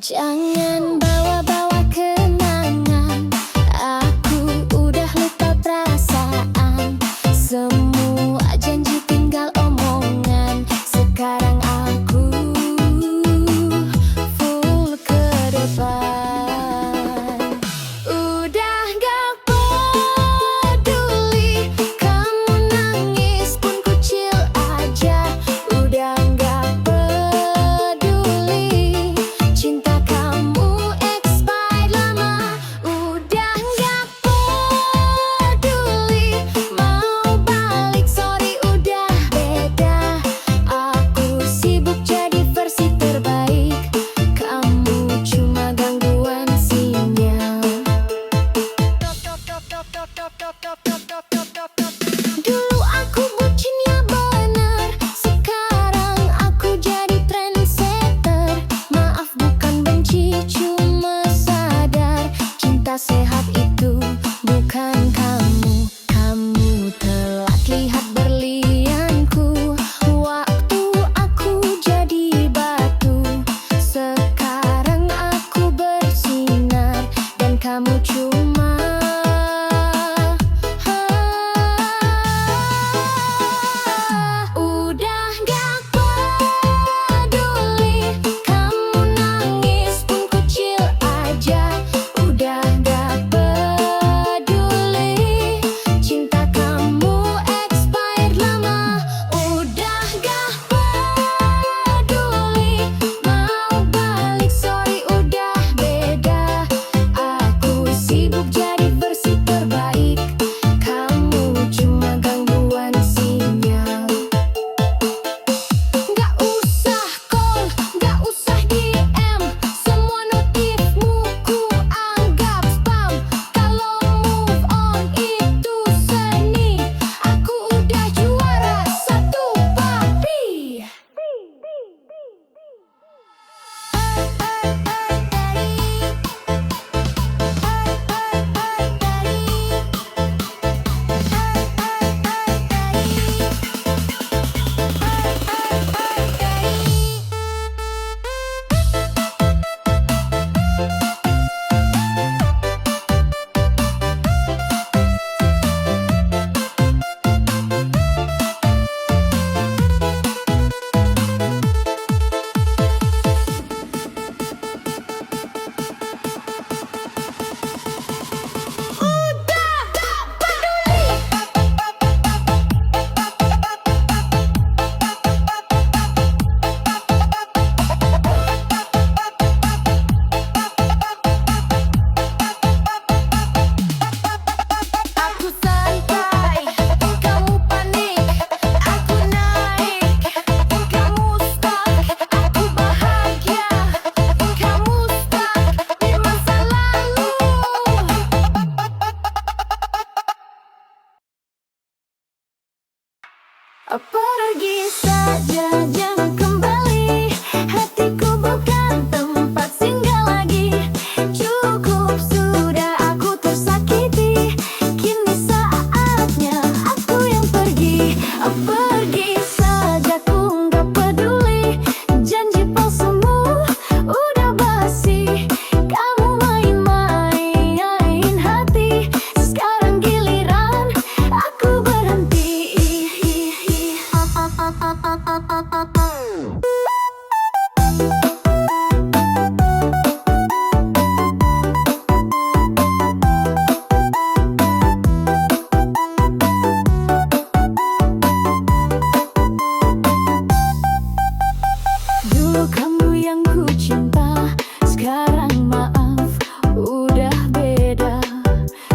Jangan bawa-bawa kenangan, aku udah lupa perasaan. Semua janji tinggal omongan. Sekarang aku full ke depan. Udah gak peduli kamu nangis pun kucil aja. Udah gak peduli cinta kamu expired lama. Udah gak peduli mau balik, sorry udah beda. Aku sibuk jadi versi terbaik, kamu cuma gangguan sinyal. Dulu aku bucinnya bener, sekarang aku jadi trendsetter. Maaf bukan benci, cuma sadar cinta sehat itu bukan kamu. Kamu telat lihat berlianku, waktu aku jadi batu. Sekarang aku bersinar dan kamu cuma udah gak peduli kamu nangis pun kucil aja. Udah gak peduli cinta kamu expired lama. Udah gak peduli mau balik, sorry udah beda. Aku sibuk jadi versi terbaik, kamu cuma gangguan sinyal. Gak usah call, gak usah DM, semua notifmu ku anggap spam. Kalau move on itu seni, aku udah juara satu papi. Aku santai, kamu panik. Aku naik, kamu stuck. Aku bahagia, kamu stuck di masa lalu. Pergi saja, jangan kembali. Hatiku bukan tempat singgah lagi. Cukup sudah aku tersakiti. Kini saatnya aku yang pergi. Pergi saja, ku nggak peduli. Janji palsumu udah basi. Kamu main-main hati. Sekarang giliran aku berhenti. Dulu kamu yang ku cinta, sekarang maaf udah beda.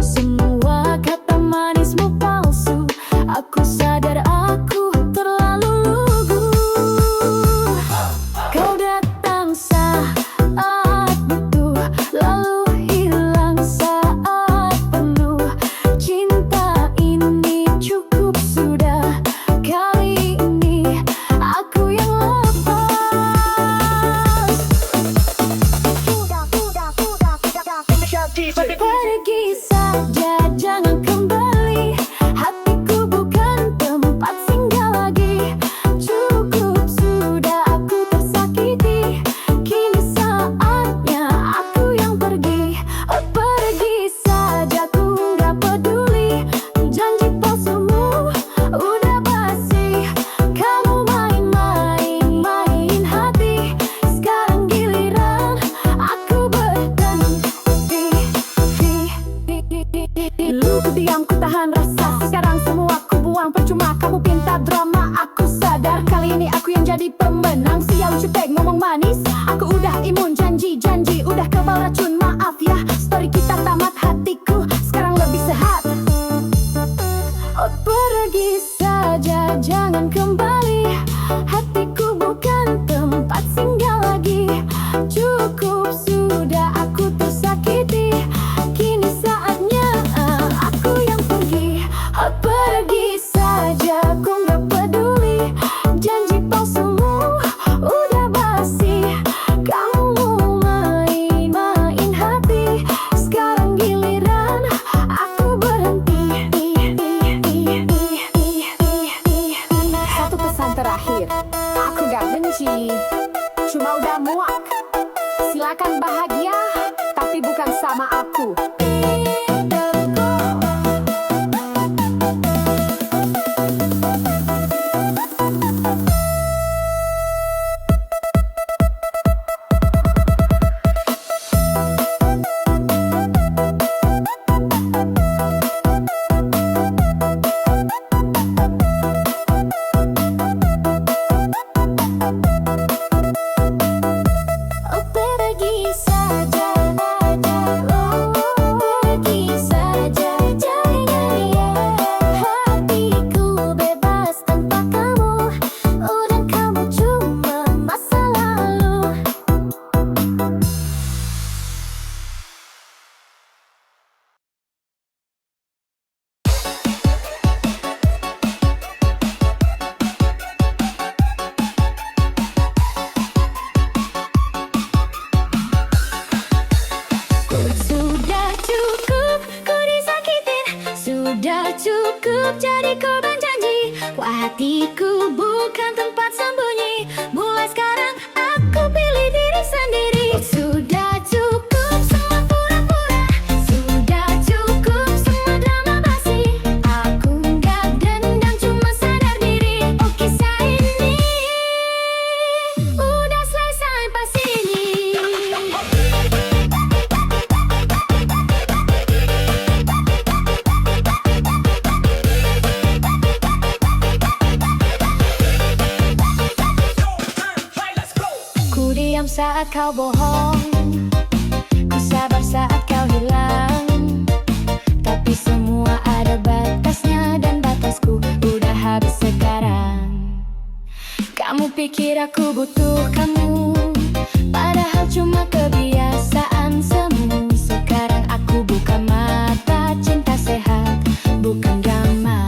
Semua kata manismu palsu, aku sadar aku terlalu lugu. Kau datang saat butuh, lalu hilang saat penuh. Cinta ini cukup sudah, kali ini aku yang lepas. ini cuma udah muak. Silakan bahagia, tapi bukan sama aku. Oh pergi saja, oh pergi saja, jangan hatiku bebas tanpa kamu. Oh dan kamu cuma masa lalu. Sudah cukup ku disakitin, sudah cukup jadi korban janji. Wah hatiku bukan tempat sembunyi, mulai sekarang aku pilih diri sendiri. Sudah cukup semua pura-pura, sudah cukup semua drama basi. Aku nggak dendam cuma sadar diri. Oh kisah ini udah selesai sampai sini. Ku diam saat kau bohong, ku sabar saat kau hilang. Tapi semua ada batasnya dan batasku udah habis sekarang. Kamu pikir aku butuh kamu, padahal cuma kebiasaan semu. Sekarang aku buka mata, cinta sehat, bukan drama.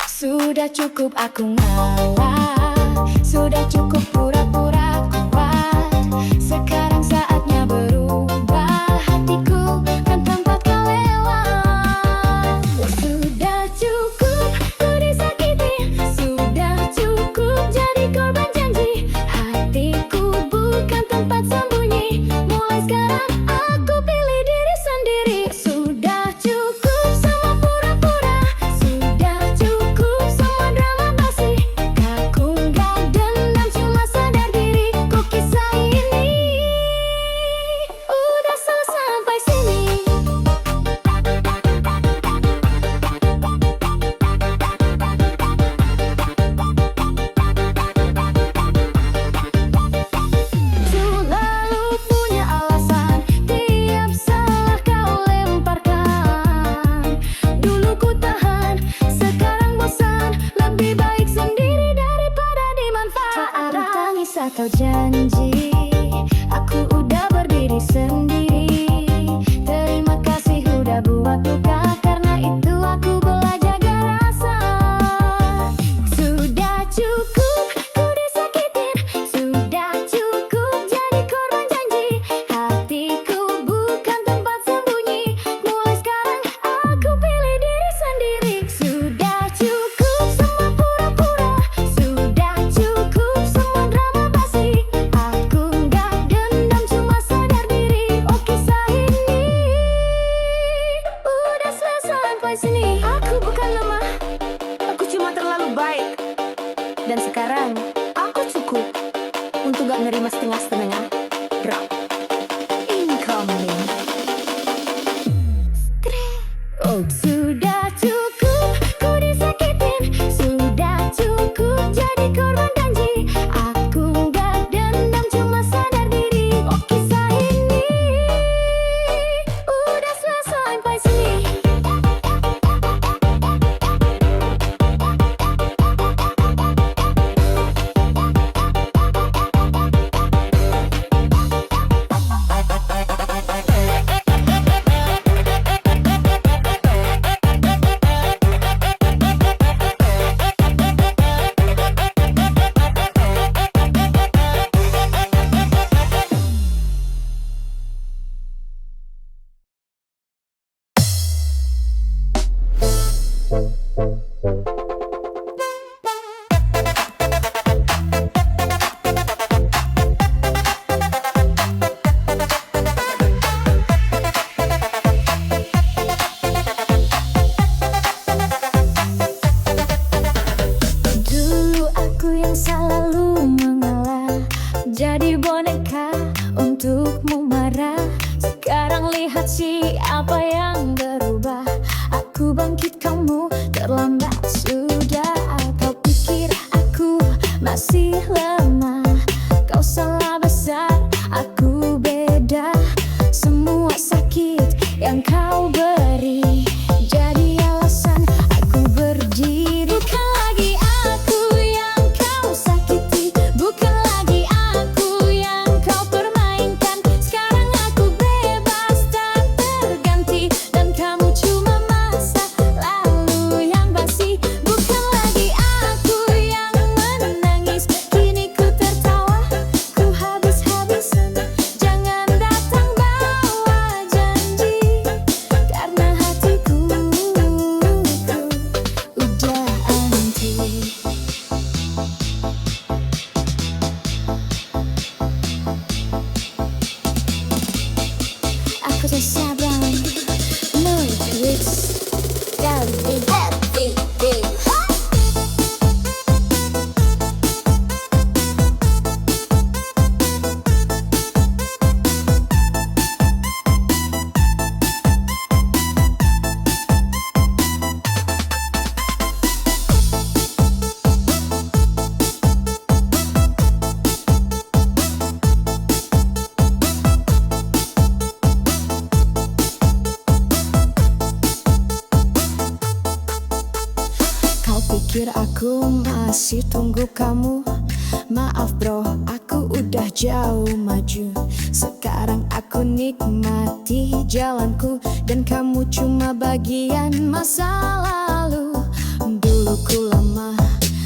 Sudah cukup aku ngalah, sudah cukup pura-pura kuat. Sekarang saatnya berubah, hatiku kan tempat kau lewat. Sudah cukup ku disakiti, sudah cukup jadi korban janji. Hatiku bukan tempat sembunyi, mulai sekarang aku pilih diri sendiri. Sudah cukup semua pura-pura, sudah cukup semua drama basi. Aku nggak dendam cuma sadar diri. Kok kisah ini udah selesai sampai sini. Selalu punya alasan, tiap salah kau lemparkan. Dulu ku tahan, sekarang bosan. Lebih baik sendiri daripada dimanfaatkan. Tak ada tangis atau janji, aku udah berdiri sendiri. Terima kasih udah buat luka, karena itu aku belajar jaga rasa. Sudah cukup ku disakitin, sudah cukup jadi korban janji. Hatiku bukan tempat sembunyi, mulai sekarang aku pilih diri sendiri. Sudah cukup semua pura-pura, sudah cukup semua drama basi. Aku nggak dendam cuma sadar diri. Oh kisah ini udah selesai sampai sini. Aku bukan lemah, Aku cuma terlalu baik. Dan sekarang aku cukup untuk gak nerima setengah-setengah. Drop. Incoming. oh sudah cukup ku disakitin, sudah cukup jadi korban janji. Aku nggak dendam cuma sadar diri. Oh kisah ini udah selesai sampai sini. benci, apa yang berubah? Aku bangkit, kamu terlambat sudah. Kau pikir aku masih lemah, kau salah besar, aku beda. Semua sakit yang kau beri jadi alasan aku berdiri. Bukan lagi aku yang kau sakiti, bukan lagi aku yang kau permainkan. Sekarang aku bebas tak terganti, dan kamu cuma masa lalu yang basi. Bukan lagi aku yang menangis, kini ku tertawa, ku habis-habisan. Jangan datang bawa janji, karena hatiku udah anti. Aku tak sabar menulis dari hati. Kau pikir aku masih tunggu kamu? Maaf bro, aku udah jauh maju. Sekarang aku nikmati jalanku, dan kamu cuma bagian masa lalu. Dulu ku lemah,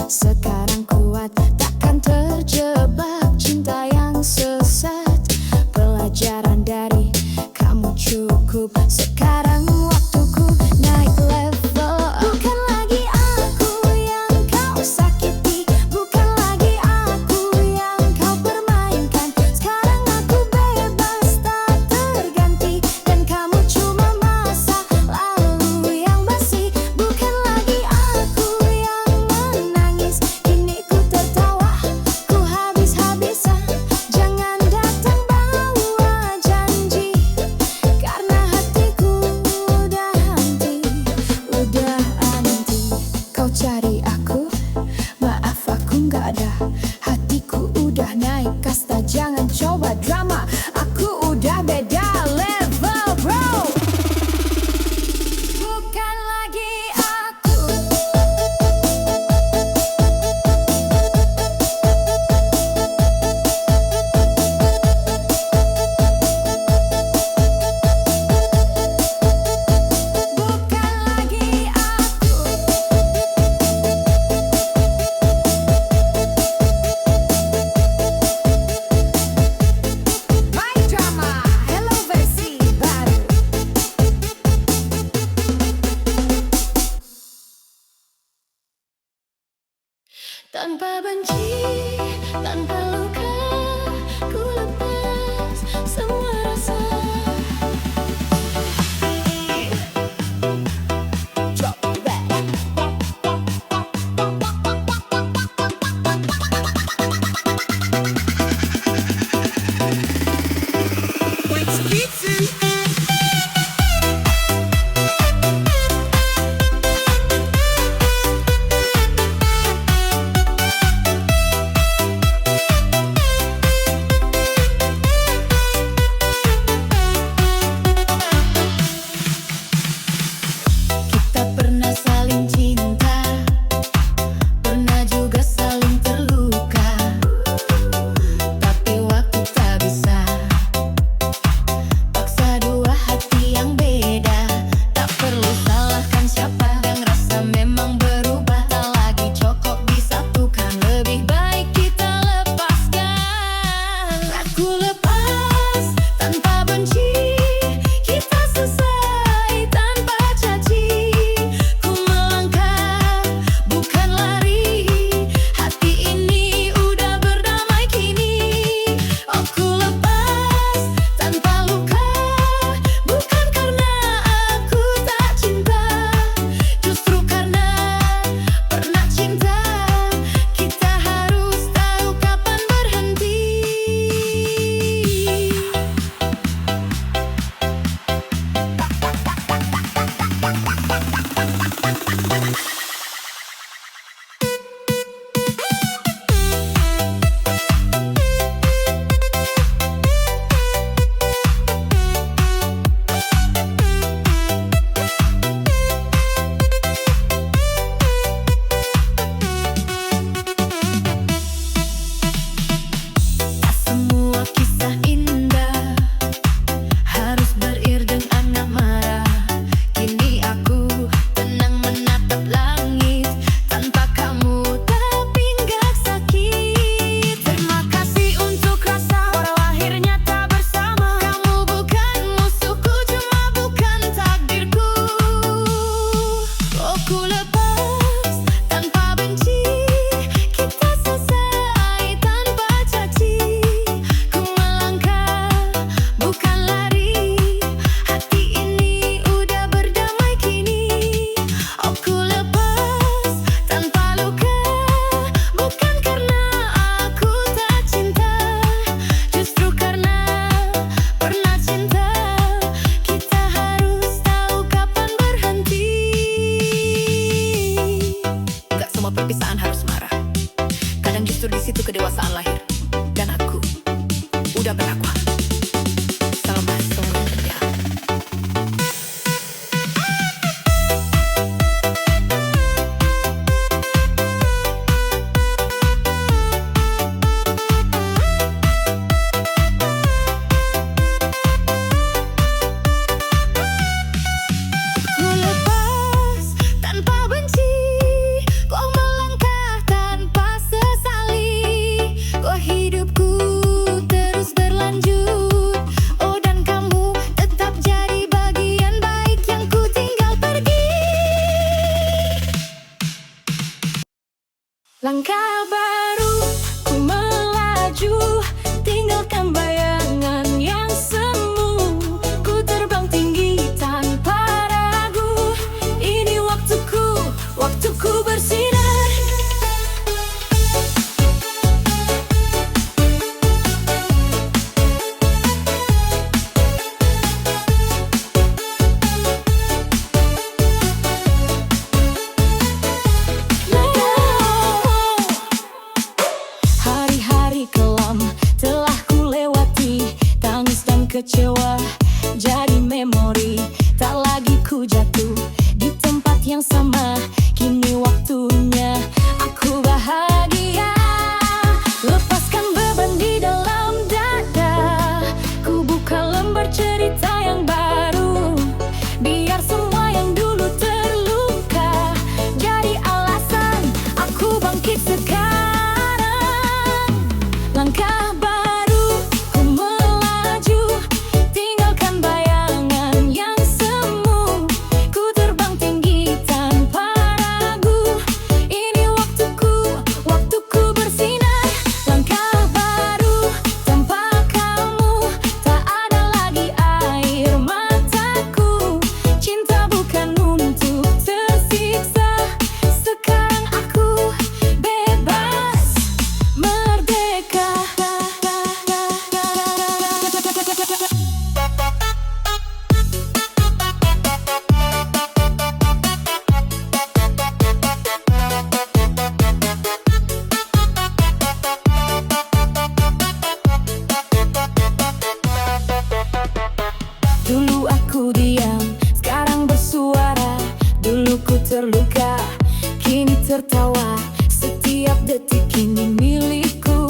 sekarang kuat, takkan terjebak cinta yang sesat. Pelajaran dari kamu cukup, sekarang waktuku naik level. Bukan lagi aku yang kau sakiti, bukan lagi aku yang kau permainkan. Sekarang aku bebas tak terganti, dan kamu cuma masa lalu yang basi. Bukan lagi aku yang menangis, kini ku tertawa, ku habis-habisan. Jangan datang bawa janji, karena hatiku udah anti, udah anti. Kau cari aku, maaf aku nggak ada. Hatiku udah naik kasta, jangan coba drama. Aku udah beda level bro. Bukan lagi aku. Bukan lagi aku. terluka, kini tertawa. Setiap detik ini milikku.